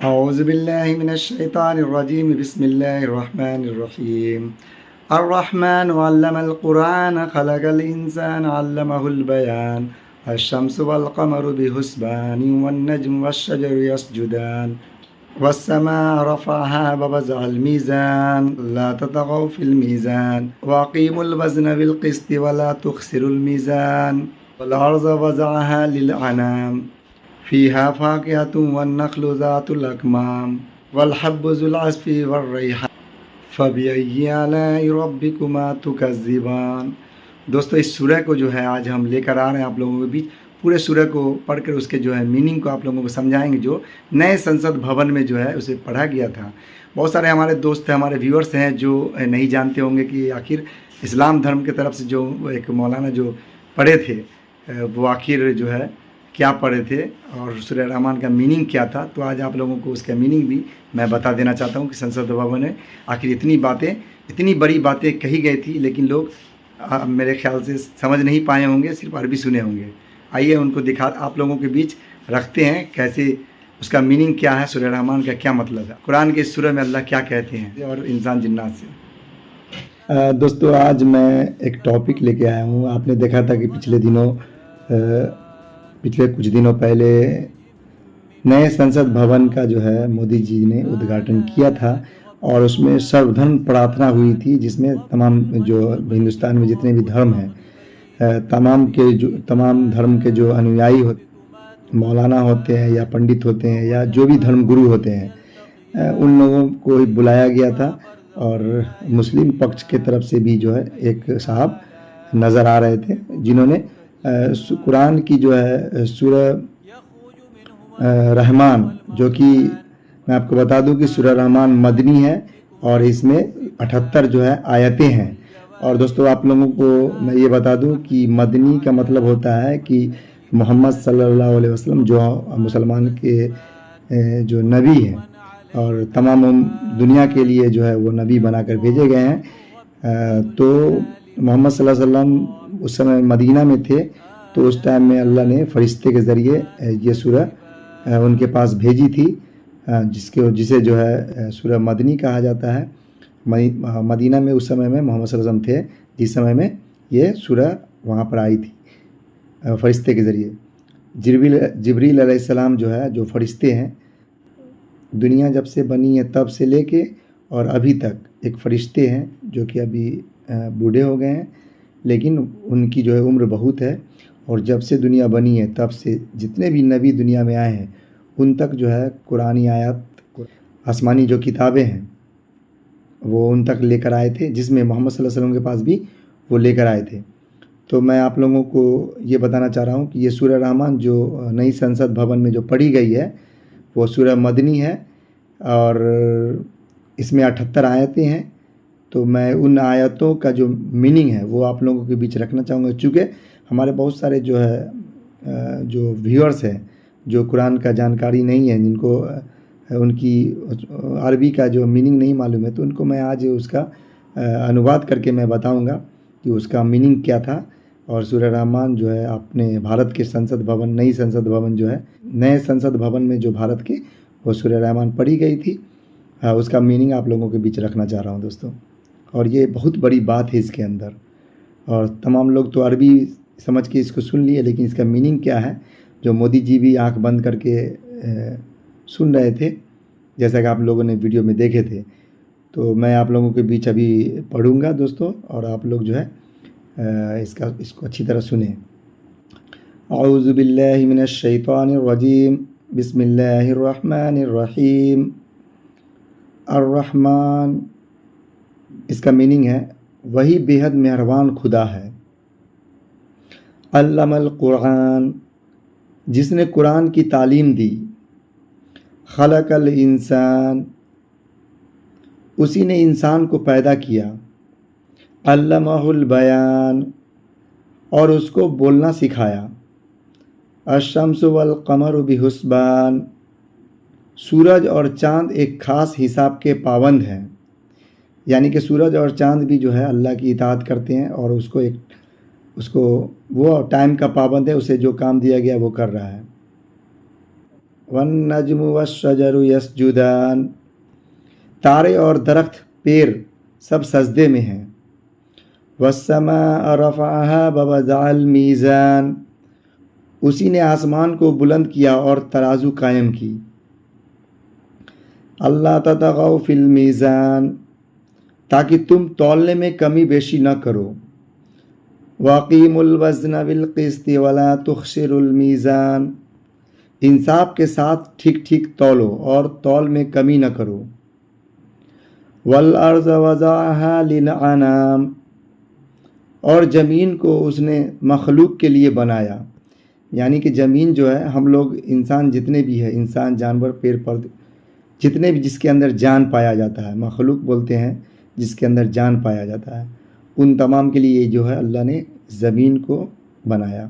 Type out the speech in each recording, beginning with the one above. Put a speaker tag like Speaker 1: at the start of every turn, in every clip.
Speaker 1: أعوذ بالله من الشيطان الرجيم بسم الله الرحمن الرحيم الرحمن علم القرآن خلق الإنسان علمه البيان الشمس والقمر بحسبان والنجم والشجر يسجدان والسماء رفعها ووضع الميزان لا تطغوا في الميزان وأقيموا الوزن بالقسط ولا تخسروا الميزان والأرض وضعها للأنام فيها فاكهة والنخل ذات الأكمام والحب ذو العصف والريحان فبأي آلاء ربكما تكذبان۔ دوستو اس سورہ کو جو ہے آج ہم لے کر آ رہے ہیں آپ لوگوں کے بیچ۔ پورے سورہ کو پڑھ کر اس کے جو ہے میننگ کو آپ لوگوں کو سمجھائیں گے، جو نئے سنسد بھون میں جو ہے اسے پڑھا گیا تھا۔ بہت سارے ہمارے دوست ہیں، ہمارے ویورز ہیں جو نہیں جانتے ہوں گے کہ آخر اسلام دھرم کی طرف سے جو ایک مولانا جو پڑھے تھے وہ آخر جو ہے کیا پڑھے تھے اور سورہ رحمان کا میننگ کیا تھا۔ تو آج آپ لوگوں کو اس کا میننگ بھی میں بتا دینا چاہتا ہوں کہ سنسد بھون میں آخر اتنی بڑی باتیں کہی گئی تھی، لیکن لوگ میرے خیال سے سمجھ نہیں پائے ہوں گے، صرف عربی سنے ہوں گے۔ آئیے ان کو آپ لوگوں کے بیچ رکھتے ہیں، کیسے اس کا میننگ کیا ہے، سورہ رحمان کا کیا مطلب ہے، قرآن کے اس سورہ میں اللہ کیا کہتے ہیں اور انسان جنات سے۔ دوستو آج میں ایک ٹاپک لے کے آیا ہوں۔ آپ نے دیکھا تھا کہ پچھلے کچھ دنوں پہلے نئے سنسد بھون کا جو ہے مودی جی نے ادگھاٹن کیا تھا اور اس میں سرو دھرم پرارتھنا ہوئی تھی، جس میں تمام جو ہندوستان میں جتنے بھی دھرم ہیں، تمام دھرم کے جو انویائی مولانا ہوتے ہیں یا پنڈت ہوتے ہیں یا جو بھی دھرم گرو ہوتے ہیں، ان لوگوں کو بلایا گیا تھا۔ اور مسلم پکش کے طرف سے بھی جو ہے ایک صاحب نظر آ رہے تھے، جنہوں نے قرآن کی جو ہے سورہ رحمان، جو کہ میں آپ کو بتا دوں کہ سورہ رحمان مدنی ہے اور اس میں 78 جو ہے آیتیں ہیں۔ اور دوستو آپ لوگوں کو میں یہ بتا دوں کہ مدنی کا مطلب ہوتا ہے کہ محمد صلی اللہ علیہ وسلم جو مسلمان کے جو نبی ہیں اور تمام دنیا کے لیے جو ہے وہ نبی بنا کر بھیجے گئے ہیں۔ تو محمد صلی اللہ علیہ وسلم اس سمے مدینہ میں تھے، تو اس ٹائم میں اللہ نے فرشتے کے ذریعے یہ سورہ ان کے پاس بھیجی تھی، جسے جو ہے سورہ مدنی کہا جاتا ہے۔ مدینہ میں اس سمے میں محمد صلی اللہ علیہ وسلم تھے، جس سمے میں یہ سورہ وہاں پر آئی تھی فرشتے کے ذریعے۔ جبریل علیہ السلام جو ہے، جو فرشتے ہیں، دنیا جب سے بنی ہے تب سے لے کے اور ابھی تک ایک فرشتے ہیں جو کہ ابھی بوڑھے ہو گئے ہیں، لیکن ان کی جو ہے عمر بہت ہے، اور جب سے دنیا بنی ہے تب سے جتنے بھی نبی دنیا میں آئے ہیں ان تک جو ہے قرآنی آیات، آسمانی جو کتابیں ہیں وہ ان تک لے کر آئے تھے، جس میں محمد صلی اللہ علیہ وسلم کے پاس بھی وہ لے کر آئے تھے۔ تو میں آپ لوگوں کو یہ بتانا چاہ رہا ہوں کہ یہ سورہ رحمان جو نئی سنسد بھون میں جو پڑھی گئی ہے وہ سورہ مدنی ہے اور اس میں 78 آیتیں ہیں۔ تو میں ان آیتوں کا جو میننگ ہے وہ آپ لوگوں کے بیچ رکھنا چاہوں گا، چونکہ ہمارے بہت سارے جو ہے جو ویورز ہیں جو قرآن کا جانکاری نہیں ہے، جن کو ان کی عربی کا جو میننگ نہیں معلوم ہے، تو ان کو میں آج اس کا انواد کر کے میں بتاؤں گا کہ اس کا میننگ کیا تھا۔ اور سورہ رحمان جو ہے اپنے بھارت کے سنسد بھون، نئی سنسد بھون جو ہے، نئے سنسد بھون میں جو بھارت کے وہ سورہ رحمان پڑھی گئی تھی، اس کا میننگ آپ لوگوں کے بیچ رکھنا چاہ رہا ہوں دوستوں۔ اور یہ بہت بڑی بات ہے اس کے اندر، اور تمام لوگ تو عربی سمجھ کے اس کو سن لیے، لیکن اس کا میننگ کیا ہے جو مودی جی بھی آنکھ بند کر کے سن رہے تھے، جیسا کہ آپ لوگوں نے ویڈیو میں دیکھے تھے۔ تو میں آپ لوگوں کے بیچ ابھی پڑھوں گا دوستوں، اور آپ لوگ جو ہے اس کو اچھی طرح سنیں۔ اعوذ باللہ من الشیطان الرجیم، بسم اللہ الرحمن الرحیم۔ الرحمن، اس کا میننگ ہے وہی بے حد مہربان خدا ہے۔ علم القرآن، جس نے قرآن کی تعلیم دی۔ خلق الانسان، اسی نے انسان کو پیدا کیا۔ علمہ البیان، اور اس کو بولنا سکھایا۔ الشمس والقمر بحسبان، سورج اور چاند ایک خاص حساب کے پابند ہیں، یعنی کہ سورج اور چاند بھی جو ہے اللہ کی اطاعت کرتے ہیں اور اس کو ایک اس کو وہ ٹائم کا پابند ہے، اسے جو کام دیا گیا وہ کر رہا ہے۔ والنجم والشجر یسجدان، تارے اور درخت پیر سب سجدے میں ہیں۔ والسماء رفعها ووضع المیزان، اسی نے آسمان کو بلند کیا اور ترازو قائم کی۔ اللہ تطغوا فی المیزان، تاکہ تم تولنے میں کمی بیشی نہ کرو۔ واقیموا الوزن بالقسط ولا تخسروا المیزان، انصاف کے ساتھ ٹھیک ٹھیک تولو اور تول میں کمی نہ کرو۔ والارض وضعها للانام، اور زمین کو اس نے مخلوق کے لیے بنایا، یعنی کہ زمین جو ہے ہم لوگ انسان جتنے بھی ہیں، انسان جانور پیڑ پودے جتنے بھی جس کے اندر جان پایا جاتا ہے، مخلوق بولتے ہیں جس کے اندر جان پایا جاتا ہے، ان تمام کے لیے جو ہے اللہ نے زمین کو بنایا۔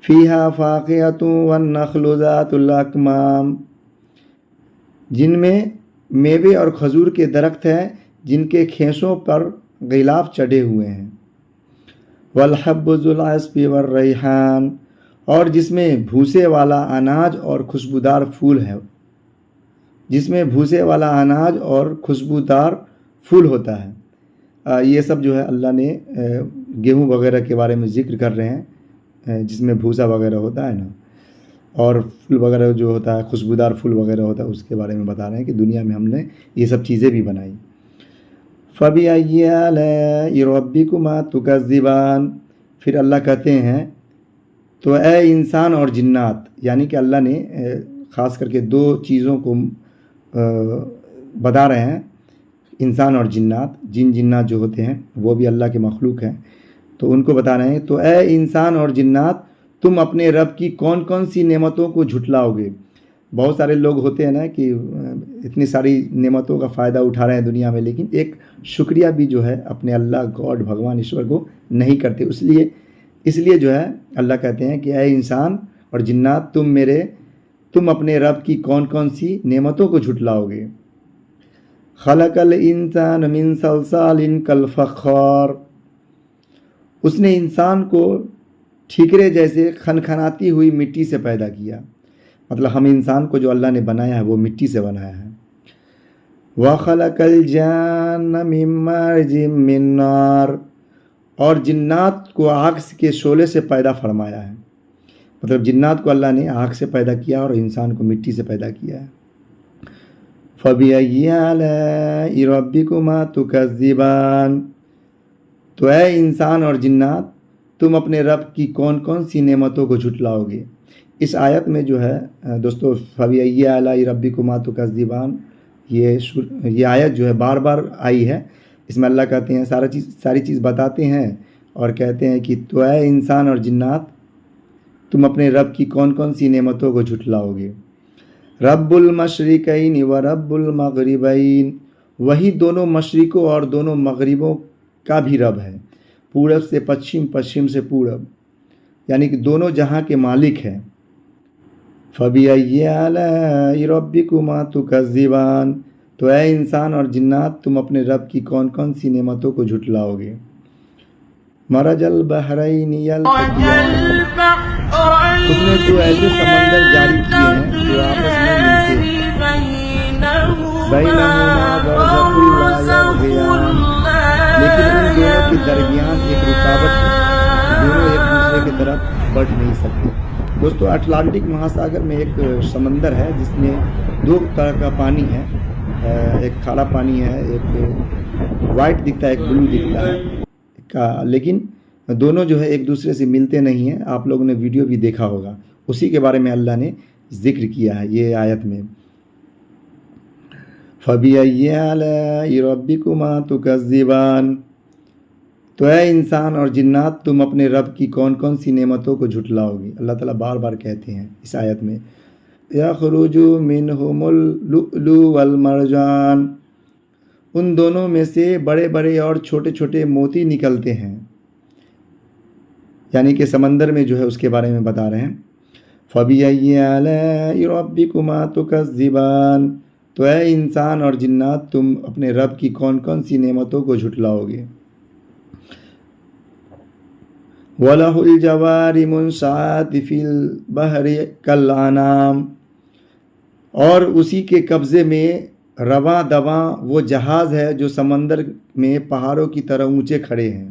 Speaker 1: فیہا فاقیۃ والنخل ذات الاکمام، جن میں میوے اور کھجور کے درخت ہیں جن کے کھیسوں پر غلاف چڑھے ہوئے ہیں۔ والحب ذو العصف والریحان، اور جس میں بھوسے والا اناج اور خوشبودار پھول ہے، جس میں بھوسے والا اناج اور خوشبودار پھول ہوتا ہے۔ یہ سب جو ہے اللہ نے گیہوں وغیرہ کے بارے میں ذکر کر رہے ہیں، جس میں بھوسا وغیرہ ہوتا ہے نا، اور پھول وغیرہ جو ہوتا ہے، خوشبودار پھول وغیرہ ہوتا ہے، اس کے بارے میں بتا رہے ہیں کہ دنیا میں ہم نے یہ سب چیزیں بھی بنائی۔ فَبِأَيِّ آلَاءِ رَبِّكُمَا تُكَذِّبَانِ، پھر اللہ کہتے ہیں تو اے انسان اور جنات، یعنی کہ اللہ نے خاص کر کے دو چیزوں کو بتا رہے ہیں، انسان اور جنات، جنات جو ہوتے ہیں وہ بھی اللہ کے مخلوق ہیں، تو ان کو بتا رہے ہیں تو اے انسان اور جنات، تم اپنے رب کی کون کون سی نعمتوں کو جھٹلاؤ گے۔ بہت سارے لوگ ہوتے ہیں نا کہ اتنی ساری نعمتوں کا فائدہ اٹھا رہے ہیں دنیا میں، لیکن ایک شکریہ بھی جو ہے اپنے اللہ گاڈ بھگوان ایشور کو نہیں کرتے۔ اس لیے جو ہے اللہ کہتے ہیں کہ اے انسان اور جنات، تم اپنے رب کی کون کون سی نعمتوں کو جھٹلاؤ گے۔ خلق الانسان من صلصال کالفخار، اس نے انسان کو ٹھیکرے جیسے کھنکھناتی ہوئی مٹی سے پیدا کیا، مطلب ہم انسان کو جو اللہ نے بنایا ہے وہ مٹی سے بنایا ہے۔ وَخَلَقَ الْجَانَّ مِن مَّارِجٍ مِّن نَّارٍ، اور جنات کو آگ کے شعلے سے پیدا فرمایا ہے، مطلب جنات کو اللہ نے آگ سے پیدا کیا اور انسان کو مٹی سے پیدا کیا ہے۔ فَبِأَيِّ آلَاءِ رَبِّكُمَا تُكَذِّبَانِ، تو اے انسان اور جنات، تم اپنے رب کی کون کون سی نعمتوں کو جھٹلاؤ گے۔ اس آیت میں جو ہے دوستو فَبِأَيِّ آلَاءِ رَبِّكُمَا تُكَذِّبَانِ، یہ آیت جو ہے بار بار آئی ہے، اس میں اللہ کہتے ہیں ساری چیز بتاتے ہیں اور کہتے ہیں کہ تو اے انسان اور جنات، تم اپنے رب کی کون کون سی نعمتوں کو جھٹلاؤ گے۔ رب المشرقین و رب المغربین، وہی دونوں مشرقوں اور دونوں مغربوں کا بھی رب ہے، پورب سے پچھم، پچھم سے پورب، یعنی کہ دونوں جہاں کے مالک ہیں۔ فَبِأَيِّ آلَاءِ رَبِّكُمَا تُكَذِّبَانِ، تو اے انسان اور جنات، تم اپنے رب کی کون کون سی نعمتوں کو جھٹلاؤ گے۔ مرج البحرین یلتقیان، اس نے تو ایسے سمندر جاری کیے ہیں جو آپس میں ملتے ہیں، بینہما برزخ لا یبغیان، لیکن ان دونوں کے درمیان ایک رکاوٹ ہے، دونوں ایک دوسرے کی طرف بڑھ نہیں سکتے۔ دوستو اٹلانٹک مہاساگر میں ایک سمندر ہے جس میں دو طرح کا پانی ہے، ایک کھارا پانی ہے، ایک وائٹ دکھتا ہے، ایک بلو دکھتا ہے، لیکن دونوں جو ہے ایک دوسرے سے ملتے نہیں ہیں۔ آپ لوگوں نے ویڈیو بھی دیکھا ہوگا، اسی کے بارے میں اللہ نے ذکر کیا ہے یہ آیت میں۔ فَبِأَيِّ آلَاءِ رَبِّكُمَا تُكَذِّبَانِ، تو اے انسان اور جنات، تم اپنے رب کی کون کون سی نعمتوں کو جھٹلاؤ گے۔ اللہ تعالیٰ بار بار کہتے ہیں اس آیت میں، یخرج منہم اللؤلؤ والمرجان، ان دونوں میں سے بڑے بڑے اور چھوٹے چھوٹے موتی نکلتے ہیں، یعنی کہ سمندر میں جو ہے اس کے بارے میں بتا رہے ہیں۔ فَبِأَيِّ آلَاءِ رَبِّكُمَا تُكَذِّبَانِ، تو اے انسان اور جنات، تم اپنے رب کی کون کون سی نعمتوں کو جھٹلاؤ گے۔ وَلَهُ الْجَوَارِ مُنْشَآتِ فِي الْبَحْرِ كَالْأَعْلَامِ، اور اسی کے قبضے میں رواں دواں وہ جہاز ہے جو سمندر میں پہاڑوں کی طرح اونچے کھڑے ہیں۔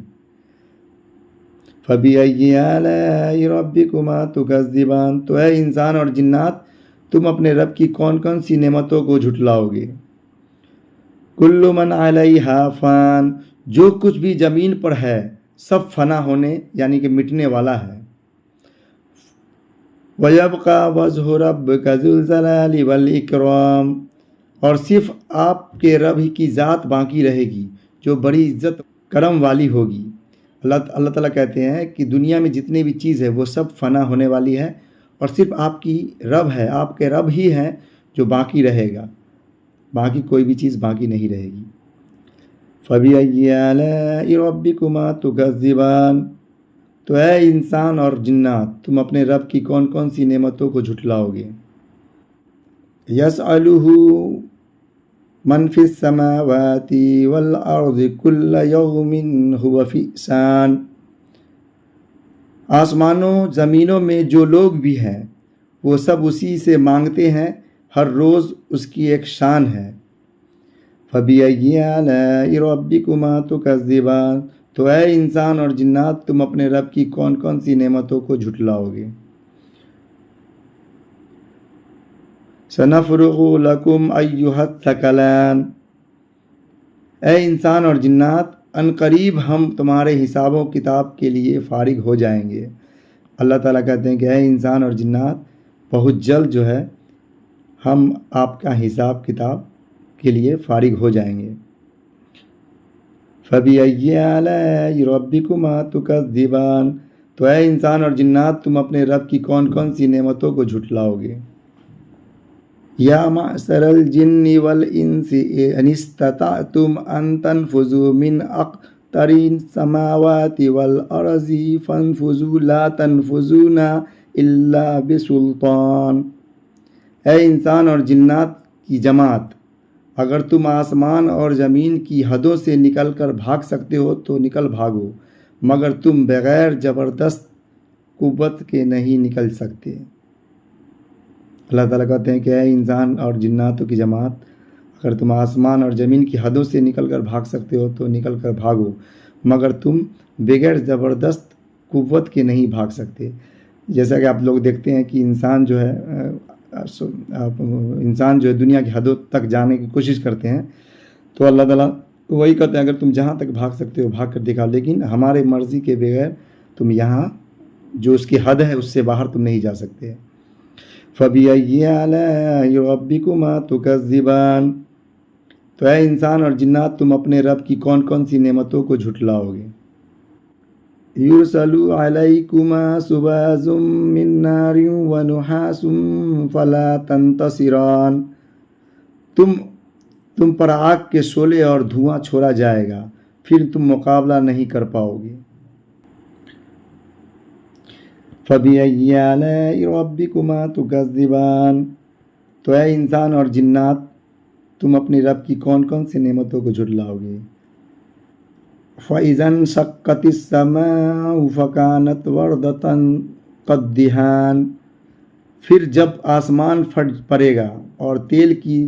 Speaker 1: فَبِأَيِّ آلَاءِ رَبِّكُمَا تُكَذِّبَانِ، تو اے انسان اور جنات تم اپنے رب کی کون کون سی نعمتوں کو جھٹلاؤ گے۔ کل من علیہا فان، جو کچھ بھی زمین پر ہے سب فنا ہونے یعنی کہ مٹنے والا ہے۔ وَيَبْقَى وَجْهُ رَبِّكَ ذُو الْجَلَالِ وَالْإِكْرَامِ، اور صرف آپ کے رب ہی کی ذات باقی رہے گی جو بڑی عزت کرم والی ہوگی۔ اللہ تعالیٰ کہتے ہیں کہ دنیا میں جتنے بھی چیز ہے وہ سب فنا ہونے والی ہے اور صرف آپ کی رب ہے، آپ کے رب ہی ہے جو باقی رہے گا، باقی کوئی بھی چیز باقی نہیں رہے گی۔ فَبِأَيِّ آلَاءِ رَبِّكُمَا تُكَذِّبَانِ، تو اے انسان اور جنات تم اپنے رب کی کون کون سی نعمتوں کو جھٹلاؤ گے۔ يَسْأَلُهُ مَنْ فِي السَّمَاوَاتِ وَالْأَرْضِ كُلَّ يَوْمٍ هُوَ فِي شَأْنٍ، آسمانوں زمینوں میں جو لوگ بھی ہیں وہ سب اسی سے مانگتے ہیں، ہر روز اس کی ایک شان ہے۔ فَبِأَيِّ آلَاءِ رَبِّكُمَا تُكَذِّبَانِ، تو اے انسان اور جنات تم اپنے رب کی کون کون سی نعمتوں کو جھٹلاؤ گے۔ سَنَفْرُغُ لَكُمْ أَيُّهَا الثَّقَلَانِ، اے انسان اور جنات ان قریب ہم تمہارے حساب و کتاب کے لیے فارغ ہو جائیں گے۔ اللہ تعالیٰ کہتے ہیں کہ اے انسان اور جنات بہت جلد جو ہے ہم آپ کا حساب کتاب کے لیے فارغ ہو جائیں گے۔ فَبِأَيِّ آلَاءِ رَبِّكُمَا تُكَذِّبَانِ، تو اے انسان اور جنات تم اپنے رب کی کون کون سی نعمتوں کو جھٹلاؤ گے۔ یا معشر الجن والانس ان استطعتم ان تنفذوا من اقطار السماوات والارض فانفذوا لا تنفذون الا بسلطان، اے انسان اور جنات کی جماعت اگر تم آسمان اور زمین کی حدوں سے نکل کر بھاگ سکتے ہو تو نکل بھاگو، مگر تم بغیر زبردست قوت کے نہیں نکل سکتے۔ اللہ تعالیٰ کہتے ہیں کہ اے انسان اور جناتوں کی جماعت اگر تم آسمان اور زمین کی حدوں سے نکل کر بھاگ سکتے ہو تو نکل کر بھاگو، مگر تم بغیر زبردست قوت کے نہیں بھاگ سکتے۔ جیسا کہ آپ لوگ دیکھتے ہیں کہ انسان جو ہے دنیا کی حدوں تک جانے کی کوشش کرتے ہیں تو اللہ تعالیٰ وہی کہتے ہیں اگر تم جہاں تک بھاگ سکتے ہو بھاگ کر دکھاؤ، لیکن ہمارے مرضی کے بغیر تم یہاں جو اس کی حد ہے اس سے باہر تم نہیں جا سکتے۔ فَبِأَيِّ آلَاءِ رَبِّكُمَا تُكَذِّبَانِ، تو اے انسان اور جنات تم اپنے رب کی کون کون سی نعمتوں کو جھٹلاؤ گے۔ يُرْسَلُ عَلَيْكُمَا شُوَاظٌ مِّن نَّارٍ وَنُحَاسٌ فَلَا تَنتَصِرَانِ، تم پر آگ کے شعلے اور دھواں چھوڑا جائے گا پھر تم مقابلہ نہیں کر پاؤ گے۔ فَبِأَيِّ آلَاءِ رَبِّكُمَا تُكَذِّبَانِ، تو اے انسان اور جنات تم اپنے رب کی کون کون سی نعمتوں کو جھٹلاؤ گے۔ فَإِذَا انشَقَّتِ السَّمَاءُ فَكَانَتْ وَرْدَةً كَالدِّهَانِ، پھر جب آسمان پھٹ پڑے گا اور تیل کی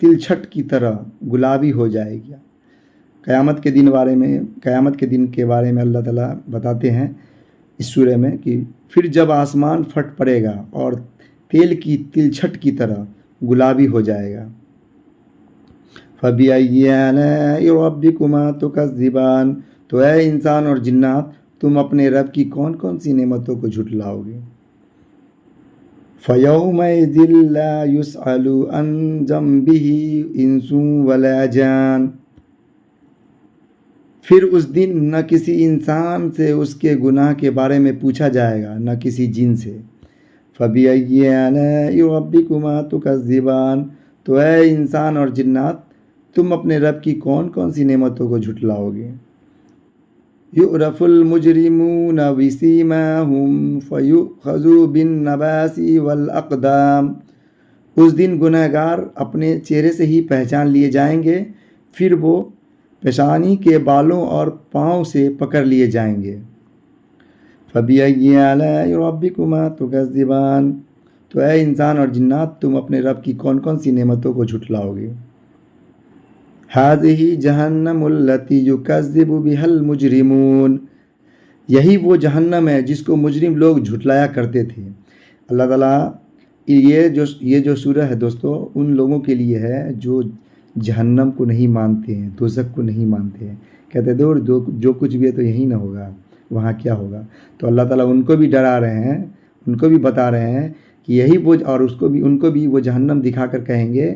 Speaker 1: تلچھٹ کی طرح گلابی ہو جائے گا۔ قیامت کے دن کے بارے میں اللہ تعالیٰ بتاتے ہیں اس سورہ میں کہ پھر جب آسمان پھٹ پڑے گا اور تیل کی تلچھٹ کی طرح گلابی ہو جائے گا۔ فَبِأَيِّ آلَاءِ رَبِّكُمَا تُكَذِّبَانِ، تو اے انسان اور جنات تم اپنے رب کی کون کون سی نعمتوں کو جھٹلاؤ گے۔ فَيَوْمَئِذٍ لَا يُسْأَلُ عَنْ ذَنبِهِ إِنسٌ وَلَا جَانٌ، پھر اس دن نہ کسی انسان سے اس کے گناہ کے بارے میں پوچھا جائے گا نہ کسی جن سے۔ فَبِأَيِّ آلَاءِ رَبِّكُمَا تُكَذِّبَانِ، تو اے انسان اور جنات تم اپنے رب کی کون کون سی نعمتوں کو جھٹلاؤ گے۔ يُعْرَفُ الْمُجْرِمُونَ بِسِيمَاهُمْ فَيُؤْخَذُ بِالنَّوَاصِي وَالْأَقْدَامِ، اس دن گنہگار اپنے چہرے سے ہی پہچان لیے جائیں گے، پھر وہ پیشانی کے بالوں اور پاؤں سے پکڑ لیے جائیں گے۔ فَبِأَيِّ آلَاءِ رَبِّكُمَا تُكَذِّبَانِ، تو اے انسان اور جنات تم اپنے رب کی کون کون سی نعمتوں کو جھٹلاؤ گے؟ هَذِهِ جَهَنَّمُ الَّتِي يُكَذِّبُ بِهَا الْمُجْرِمُونَ، یہی وہ جہنم ہے جس کو مجرم لوگ جھٹلایا کرتے تھے۔ اللہ تعالیٰ یہ جو سورہ ہے دوستو ان لوگوں کے لیے ہے جو جہنم کو نہیں مانتے ہیں، دوزخ کو نہیں مانتے ہیں، کہتے ہیں جو کچھ بھی ہے تو یہی نہ ہوگا، وہاں کیا ہوگا۔ تو اللہ تعالیٰ ان کو بھی ڈرا رہے ہیں، ان کو بھی بتا رہے ہیں کہ یہی وہ، اور ان کو بھی وہ جہنم دکھا کر کہیں گے،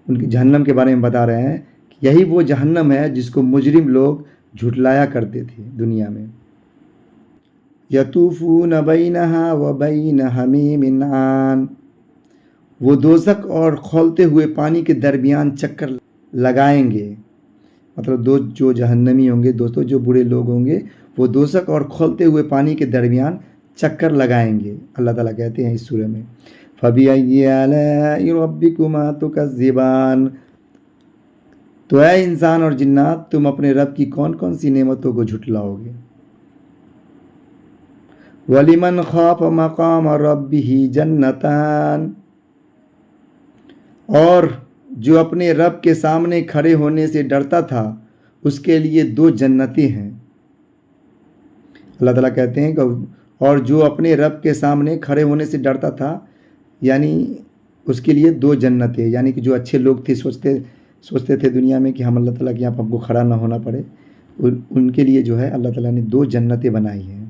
Speaker 1: ان کی جہنم کے بارے میں بتا رہے ہیں کہ یہی وہ جہنم ہے جس کو مجرم لوگ جھٹلایا کرتے تھے دنیا میں۔ یطوفون بینہا و بین حمیم آن، وہ دوزخ اور کھولتے ہوئے پانی کے درمیان چکر لگائیں گے، مطلب جو جہنمی ہوں گے دوستو، جو برے لوگ ہوں گے وہ دوزخ اور کھولتے ہوئے پانی کے درمیان چکر لگائیں گے۔ اللہ تعالیٰ کہتے ہیں اس سورہ میں فَبِأَيِّ آلَاءِ رَبِّكُمَا تُكَذِّبَانِ، تو اے انسان اور جنات تم اپنے رب کی کون کون سی نعمتوں کو جھٹلاؤ گے؟ وَلِمَنْ خَافَ مَقَامَ رَبِّهِ جَنَّتَانِ، اور جو اپنے رب کے سامنے کھڑے ہونے سے ڈرتا تھا اس کے لیے 2 جنتیں ہیں۔ اللہ تعالیٰ کہتے ہیں کہ اور جو اپنے رب کے سامنے کھڑے ہونے سے ڈرتا تھا، یعنی اس کے لیے 2 جنتیں، یعنی کہ جو اچھے لوگ تھے، سوچتے تھے دنیا میں کہ ہم اللہ تعالیٰ کے یہاں پر ہم کو کھڑا نہ ہونا پڑے، ان کے لیے جو ہے اللہ تعالیٰ نے 2 جنتیں بنائی ہیں۔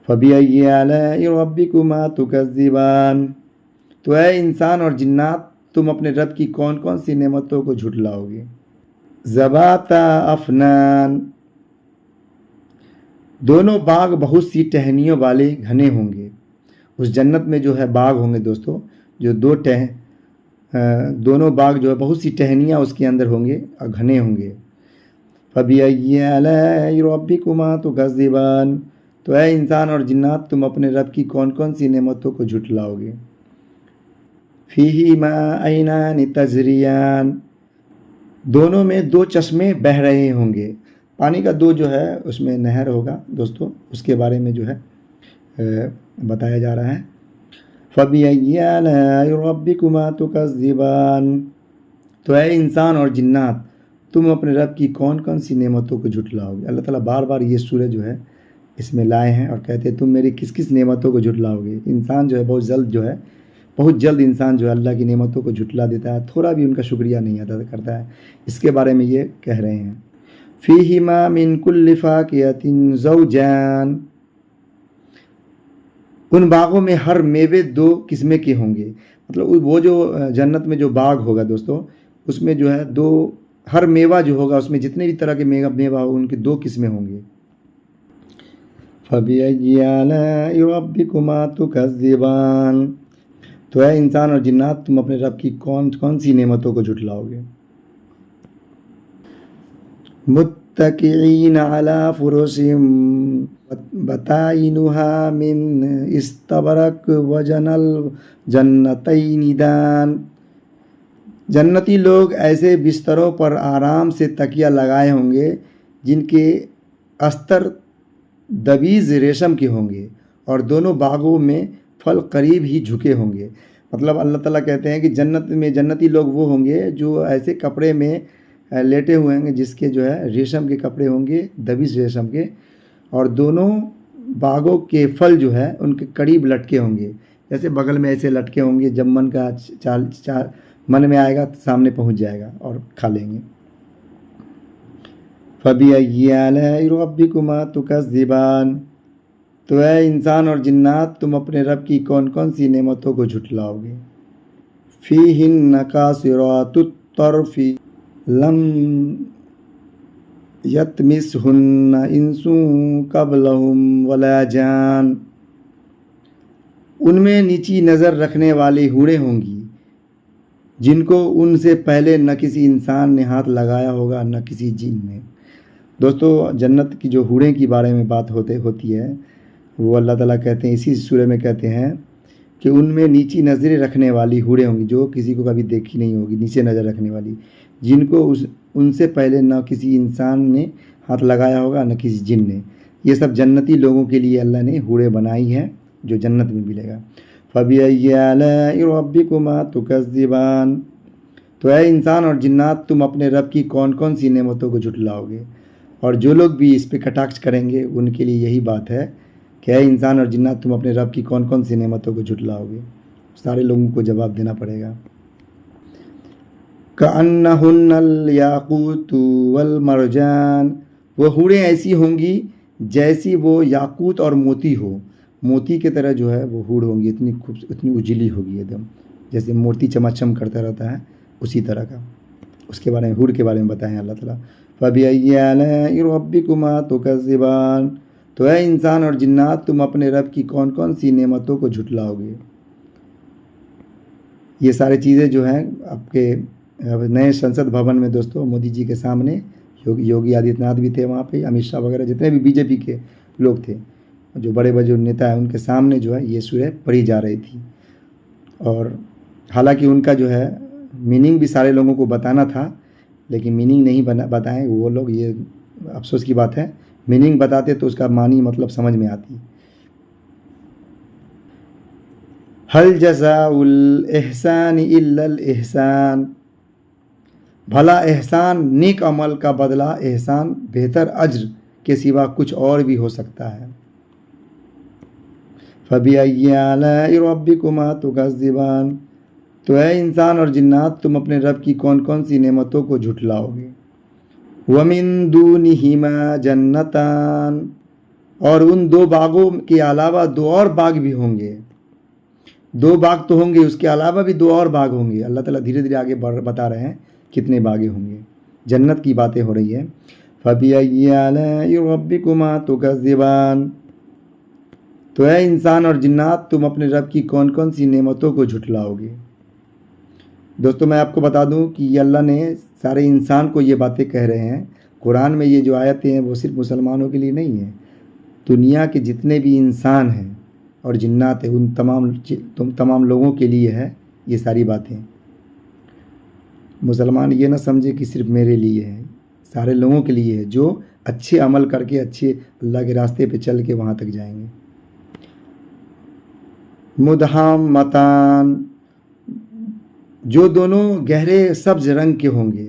Speaker 1: فَبِأَيِّ آلَاءِ رَبِّكُمَا تُكَذِّبَانِ، تو اے انسان اور جنات تم اپنے رب کی کون کون سی نعمتوں کو جھٹلاؤ گے؟ ذَوَاتَا أَفْنَانٍ، دونوں باغ بہت سی ٹہنیوں والے گھنے ہوں گے۔ اس جنت میں جو ہے باغ ہوں گے دوستو، جو دونوں باغ جو ہے بہت سی ٹہنیاں اس کے اندر ہوں گے اور گھنے ہوں گے۔ فَبِأَيِّ آلَاءِ رَبِّكُمَا تُكَذِّبَانِ، تو اے انسان اور جنات تم اپنے رب کی کون کون سی نعمتوں کو جھٹلاؤ گے؟ فِيهِمَا عَيْنَانِ تَجْرِيَانِ، دونوں میں 2 چشمے بہہ رہے ہوں گے۔ پانی کا 2 جو ہے اس میں نہر ہوگا دوستو، اس کے بارے میں جو ہے بتایا جا رہا ہے۔ فَبِأَيِّ آلَاءِ رَبِّكُمَا تُكَذِّبَانِ، تو اے انسان اور جنات تم اپنے رب کی کون کون سی نعمتوں کو جھٹلاؤ گے؟ اللہ تعالیٰ بار بار یہ سورہ جو ہے اس میں لائے ہیں اور کہتے ہیں تم میری کس کس نعمتوں کو جھٹلاؤ گے۔ انسان جو ہے بہت جلد انسان جو ہے اللہ کی نعمتوں کو جھٹلا دیتا ہے، تھوڑا بھی ان کا شکریہ نہیں ادا کرتا ہے۔ اس کے بارے میں یہ کہہ رہے ہیں فِيهِمَا مِن كُلِّ فَاكِهَةٍ زَوْجَانِ، ان باغوں میں ہر میوے 2 قسمیں کے ہوں گے، مطلب وہ جو جنت میں جو باغ ہوگا دوستو اس میں جو ہے ہر میوہ جو ہوگا اس میں جتنے بھی طرح کے میوہ ہو ان کے 2 قسمیں ہوں گے۔ فَبِأَيِّ آلَاءِ رَبِّكُمَا تُكَذِّبَانِ، تو اے انسان اور جنات تم اپنے رب کی کون کون سی نعمتوں کو جھٹلاؤ گے؟ متکئین علی فرش بطائنها من استبرق وجنى الجنتین دان، جنتی لوگ ایسے بستروں پر آرام سے تکیہ لگائے ہوں گے جن کے استر دبیز ریشم کے ہوں گے، اور دونوں باغوں میں پھل قریب ہی جھکے ہوں گے۔ مطلب اللہ تعالیٰ کہتے ہیں کہ جنت میں جنتی لوگ وہ ہوں گے جو ایسے کپڑے میں لیٹے ہوئے ہوں گے جس کے جو ہے ریشم کے کپڑے ہوں گے، دبیز ریشم کے، اور دونوں باغوں کے پھل جو ہے ان کے قریب لٹکے ہوں گے، جیسے بغل میں ایسے لٹکے ہوں گے، جب من میں آئے گا تو سامنے پہنچ جائے گا اور کھا لیں گے۔ فَبِأَيِّ آلَاءِ رَبِّكُمَا تُكَذِّبَانِ، تو اے انسان اور جنات تم اپنے رب کی کون کون سی نعمتوں کو جھٹلاؤ گے؟ فِيهِنَّ قَاصِرَاتُ الطَّرْفِ لَمْ يَطْمِثْهُنَّ إِنسٌ قَبْلَهُمْ وَلَا جَانٌ، ان میں نیچی نظر رکھنے والی حوریں ہوں گی جن کو ان سے پہلے نہ کسی انسان نے ہاتھ لگایا ہوگا نہ کسی جن نے۔ دوستو جنت کی جو حوریں کی بارے میں بات ہوتی ہے وہ اللہ تعالیٰ کہتے ہیں اسی سورہ میں کہتے ہیں کہ ان میں نیچی نظریں رکھنے والی حوریں ہوں گی جو کسی کو کبھی دیکھی نہیں ہوگی، نیچے نظر رکھنے والی، جن کو ان سے پہلے نہ کسی انسان نے ہاتھ لگایا ہوگا نہ کسی جن نے۔ یہ سب جنتی لوگوں کے لیے اللہ نے حوریں بنائی ہیں جو جنت میں ملے گا۔ فَبِأَيِّ آلَاءِ رَبِّكُمَا تُكَذِّبَانِ، تو اے انسان اور جنات تم اپنے رب کی کون کون سی نعمتوں کو جھٹلاؤ گے؟ اور جو لوگ بھی اس پہ کٹاکش کریں گے ان کے لیے یہی بات ہے کہ اے انسان اور جنات تم اپنے رب کی کون کون سی نعمتوں کو جھٹلاؤ گے؟ سارے لوگوں کو جواب دینا پڑے گا۔ كَأَنَّهُنَّ الْيَاقُوتُ وَالْمَرْجَانُ، وہ حوریں ایسی ہوں گی جیسی وہ یاقوت اور موتی ہو، موتی کی طرح جو ہے وہ حور ہوں گی، اتنی اجلی ہوگی ایک دم، جیسے موتی چمچم کرتا رہتا ہے اسی طرح کا۔ اس کے بارے میں حور کے بارے میں بتائیں اللہ تعالیٰ۔ فَبِأَيِّ آلَاءِ رَبِّكُمَا تُكَذِّبَانِ، تو اے انسان اور جنات تم اپنے رب کی کون کون سی نعمتوں کو جھٹلاؤ گے؟ یہ ساری چیزیں جو ہیں آپ کے نئے سنسد بھون میں دوستوں مودی جی کے سامنے، یوگی آدتیہ ناتھ بھی تھے وہاں پہ، امت شاہ وغیرہ جتنے بھی بی جے پی کے لوگ تھے، جو بڑے بڑے نیتا ہیں، ان کے سامنے جو ہے یہ سورہ پڑھی جا رہی تھی۔ اور حالانکہ ان کا جو ہے میننگ بھی سارے لوگوں کو بتانا تھا، لیکن میننگ نہیں بتائیں وہ لوگ، یہ افسوس کی بات ہے۔ میننگ بتاتے تو اس کا معنی مطلب سمجھ میں آتی۔ حل جزاء الاحسان الا الاحسان، بھلا احسان نیک عمل کا بدلہ احسان بہتر اجر کے سوا کچھ اور بھی ہو سکتا ہے۔ فَبِأَيِّ آلَاءِ رَبِّكُمَا تُكَذِّبَانِ، تو اے انسان اور جنات تم اپنے رب کی کون کون سی نعمتوں کو جھٹلاؤ گے؟ وَمِن دُونِهِمَا جَنَّتَانِ، اور ان دو باغوں کے علاوہ دو اور باغ بھی ہوں گے۔ دو باغ تو ہوں گے، اس کے علاوہ بھی دو اور باغ ہوں گے۔ اللہ تعالیٰ دھیرے دھیرے آگے بتا رہے ہیں کتنے باغیں ہوں گے، جنت کی باتیں ہو رہی ہیں۔ فَبِأَيِّ آلَاءِ رَبِّكُمَا تُكَذِّبَانِ، تو اے انسان اور جنات تم اپنے رب کی کون کون سی نعمتوں کو جھٹلاؤ گے؟ دوستوں میں آپ کو بتا دوں کہ یہ اللہ نے سارے انسان کو یہ باتیں کہہ رہے ہیں۔ قرآن میں یہ جو آیتیں ہیں وہ صرف مسلمانوں کے لیے نہیں ہیں، دنیا کے جتنے بھی انسان ہیں اور جنات ہیں ان تمام لوگوں کے لیے ہے یہ ساری باتیں۔ مسلمان یہ نہ سمجھے کہ صرف میرے لیے ہے، سارے لوگوں کے لیے ہے جو اچھے عمل کر کے اچھے اللہ کے راستے پہ چل کے وہاں تک جائیں گے۔ مدہامتان، جو دونوں گہرے سبز رنگ کے ہوں گے،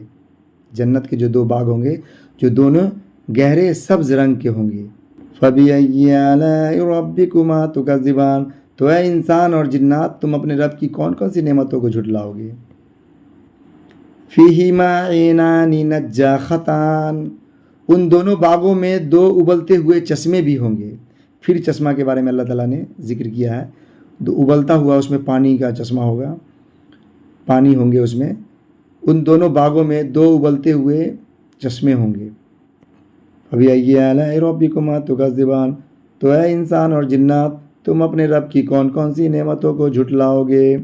Speaker 1: جنت کے جو دو باغ ہوں گے جو دونوں گہرے سبز رنگ کے ہوں گے۔ فَبِأَيِّ آلَاءِ رَبِّكُمَا تُكَذِّبَانِ، تو اے انسان اور جنات تم اپنے رب کی کون کون سی نعمتوں کو جھٹلاؤ گے؟ فِيهِمَا عَيْنَانِ نَجَّاخَتَانِ، ان دونوں باغوں میں دو ابلتے ہوئے چشمے بھی ہوں گے۔ پھر چشمہ کے بارے میں اللہ تعالیٰ نے ذکر کیا ہے، دو ابلتا ہوا اس میں پانی کا چشمہ ہوگا، پانی ہوں گے اس میں، ان دونوں باغوں میں دو ابلتے ہوئے چشمے ہوں گے۔ فَبِأَيِّ آلَاءِ رَبِّكُمَا تُكَذِّبَانِ، تو اے انسان اور جنات تم اپنے رب کی کون کون سی نعمتوں کو جھٹلاؤ گے؟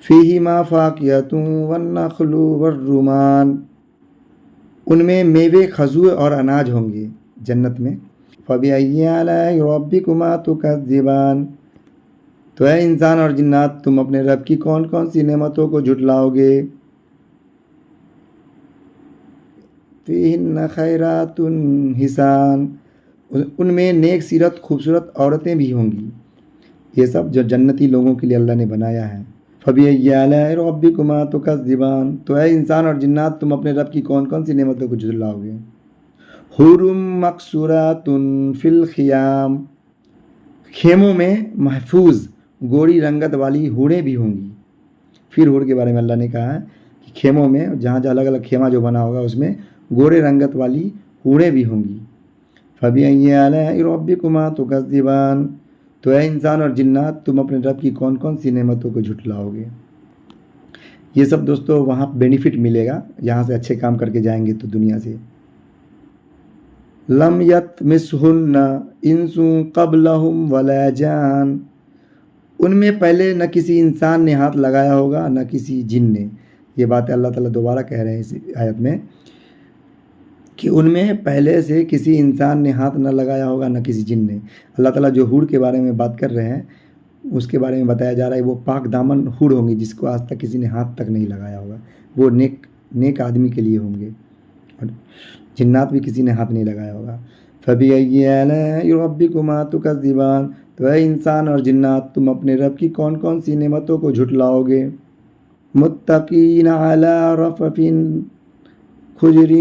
Speaker 1: فِيهِمَا فَاكِهَةٌ وَالنَّخْلُ وَالرُّمَّانُ، ان میں میوے کھجور اور اناج ہوں گے جنت میں۔ فَبِأَيِّ آلَاءِ رَبِّكُمَا تُكَذِّبَانِ، تو اے انسان اور جنات تم اپنے رب کی کون کون سی نعمتوں کو جھٹلاؤ گے؟ فِيهِنَّ خَيْرَاتٌ حِسَانٌ، ان میں نیک سیرت خوبصورت عورتیں بھی ہوں گی۔ یہ سب جو جنتی لوگوں کے لیے اللہ نے بنایا ہے۔ فَبِأَيِّ آلَاءِ رَبِّكُمَا تُكَذِّبَانِ، تو اے انسان اور جنات تم اپنے رب کی کون کون سی نعمتوں کو جھٹلاؤ گے؟ حُورٌ مَقْصُورَاتٌ فِي الْخِيَامِ، خیموں میں محفوظ گوری رنگت والی حوریں بھی ہوں گی۔ پھر حور کے بارے میں اللہ نے کہا ہے کہ خیموں میں جہاں الگ الگ خیمہ جو بنا ہوگا اس میں گورے رنگت والی حوریں بھی ہوں گی۔ فَبِأَيِّ آلَاءِ رَبِّكُمَا تُكَذِّبَانِ، تو اے انسان اور جنات تم اپنے رب کی کون کون سی نعمتوں کو جھٹلاؤ گے؟ یہ سب دوستوں وہاں بینیفٹ ملے گا، یہاں سے اچھے کام کر کے جائیں گے تو دنیا سے۔ لَمْ يَطْمِثْهُنَّ إِنسٌ قَبْلَهُمْ وَلَا جَانٌ، ان میں پہلے نہ کسی انسان نے ہاتھ لگایا ہوگا نہ کسی جن نے۔ یہ بات اللہ تعالیٰ دوبارہ کہہ رہے ہیں اس آیت میں کہ ان میں پہلے سے کسی انسان نے ہاتھ نہ لگایا ہوگا نہ کسی جن نے۔ اللہ تعالیٰ جو حور کے بارے میں بات کر رہے ہیں اس کے بارے میں بتایا جا رہا ہے وہ پاک دامن حور ہوں گی جس کو آج تک کسی نے ہاتھ تک نہیں لگایا ہوگا، وہ نیک آدمی کے لیے ہوں گے، اور جنات بھی کسی نے ہاتھ نہیں لگایا ہوگا۔ فبأي آلاء ربكما تكذبان، تو اے انسان اور جنات تم اپنے رب کی کون کون سی نعمتوں کو جھٹلاؤ گے؟ متقین علی رفف خضر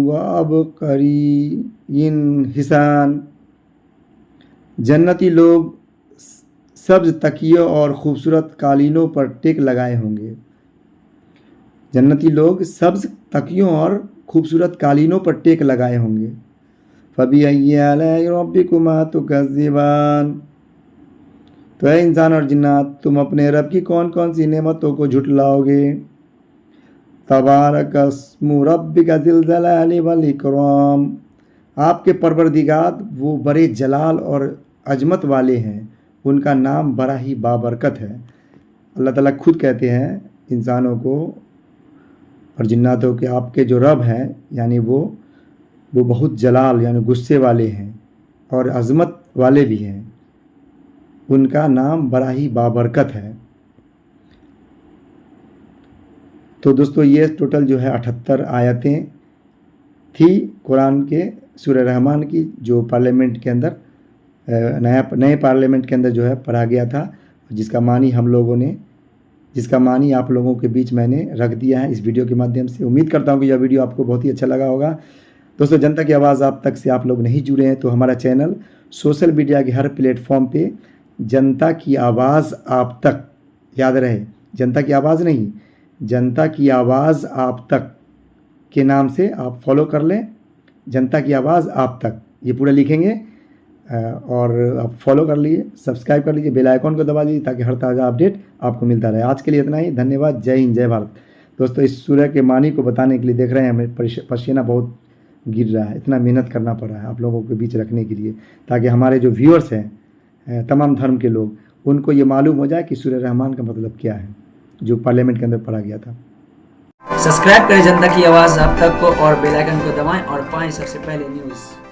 Speaker 1: وعبقری حسان، جنتی لوگ سبز تکیوں اور خوبصورت قالینوں پر ٹیک لگائے ہوں گے۔ جنتی لوگ سبز تکیوں اور خوبصورت قالینوں پر ٹیک لگائے ہوں گے۔ فَبِأَيِّ آلَاءِ رَبِّكُمَا تُكَذِّبَانِ، تو اے انسان اور جنات تم اپنے رب کی کون کون سی نعمتوں کو جھٹلاؤ گے؟ تبارک اسم ربک ذی الجلال والاکرام، آپ کے پروردگار وہ بڑے جلال اور عظمت والے ہیں، ان کا نام بڑا ہی بابرکت ہے۔ اللہ تعالیٰ خود کہتے ہیں انسانوں کو اور جناتوں کے آپ کے جو رب ہیں یعنی وہ بہت جلال یعنی غصے والے ہیں اور عظمت والے بھی ہیں، ان کا نام بڑا ہی بابرکت ہے۔ تو دوستو یہ ٹوٹل جو ہے 78 آیتیں تھی قرآن کے سورہ رحمان کی، جو پارلیمنٹ کے اندر نئے پارلیمنٹ کے اندر جو ہے پڑھا گیا تھا، جس کا معنی آپ لوگوں کے بیچ میں نے رکھ دیا ہے اس ویڈیو کے مادھیم سے۔ امید کرتا ہوں کہ یہ ویڈیو آپ کو بہت ہی اچھا لگا ہوگا۔ دوستو جنتا کی آواز آپ تک سے آپ لوگ نہیں جڑے ہیں تو ہمارا چینل سوشل میڈیا کے ہر پلیٹ فارم پہ جنتا کی آواز آپ تک، یاد رہے جنتا کی آواز نہیں، جنتا کی آواز آپ تک کے نام سے آپ فالو کر لیں، جنتا کی آواز آپ تک یہ پورا لکھیں گے اور آپ فالو کر لیجیے، سبسکرائب کر لیجیے، بیل آئیکن کو دبا دیجیے تاکہ ہر تازہ اپڈیٹ آپ کو ملتا رہے۔ آج کے لیے اتنا ہی، دھنیہ واد، جے ہند جے بھارت۔ دوستو اس سورہ کے معنی کو بتانے کے لیے دیکھ رہے ہیں ہمیں پسینہ بہت گر رہا ہے، اتنا محنت کرنا پڑ رہا ہے آپ لوگوں کے بیچ رکھنے کے لیے تاکہ ہمارے جو ویورز ہیں تمام دھرم کے لوگ، ان کو یہ معلوم ہو جائے کہ سورہ رحمان کا مطلب کیا ہے جو پارلیمنٹ کے اندر پڑھا گیا تھا۔
Speaker 2: سبسکرائب کریں جنتا کی آواز آپ تک کو اور بیل آئیکن کو دبائیں اور پائیں سب سے پہلے نیوز۔